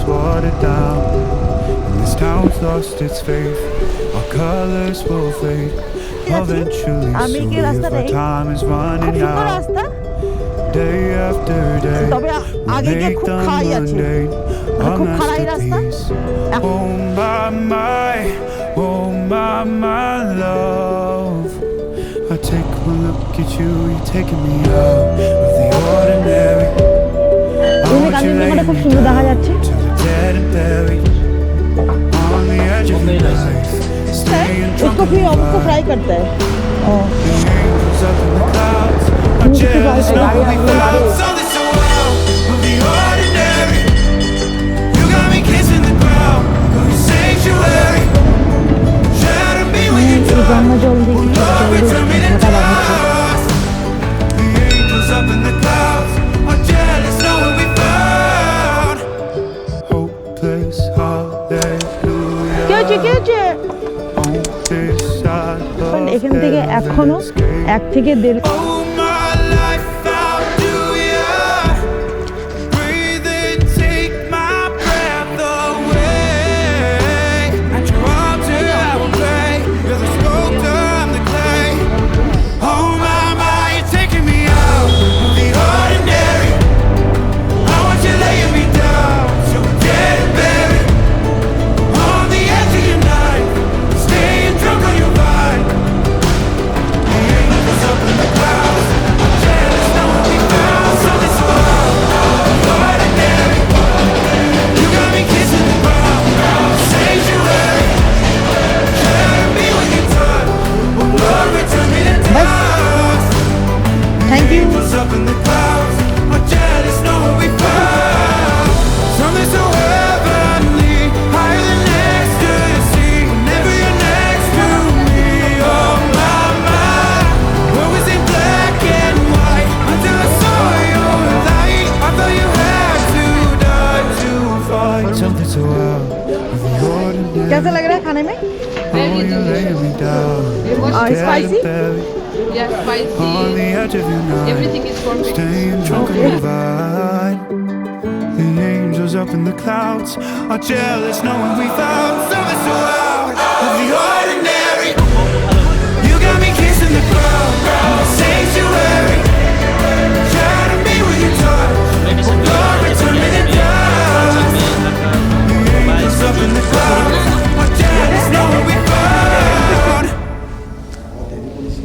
watered down, and this town's lost its faith. Our colors will fade eventually, so if our time is running out, day after day, we make the mundane a masterpiece. Oh my love, I take one look at you, you're taking me out of the ordinary. I want you laying me down till the dead and buried on the edge of your life, staying drunk on your vibe. The angels up in the clouds are jealous, knowing we found something so wild of the ordinary. You got me kissing the ground of your sanctuary. Shadow me when you talk, oh Lord, return me to dust. The angels up in the clouds are jealous, knowing we found hopeless hallelujah. এখান থেকে এখনো 1 থেকে 1.5 कैसा लग रहा है खाने में? Spicy? Yeah, spicy. Everything is for me. The angels up in the clouds are jealous, knowing we found something so out of the ordinary. You got me kissing the ground, sanctuary. Shadow me when you touch, oh Lord, return me to dust. The angels up in the clouds are jealous, knowing we found.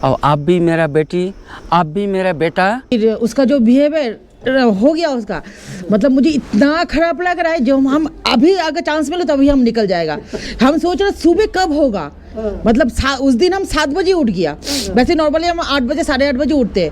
और आप भी मेरा बेटी, आप भी मेरा बेटा। उसका जो बिहेवियर हो गया उसका, मतलब मुझे इतना खराब लग रहा है। जो हम अभी अगर चांस मिले तो अभी हम निकल जाएगा। हम सोच रहे सुबह कब होगा, मतलब उस दिन हम 7 बजे उठ गया। वैसे नॉर्मली हम 8 बजे 8:30 बजे उठते हैं।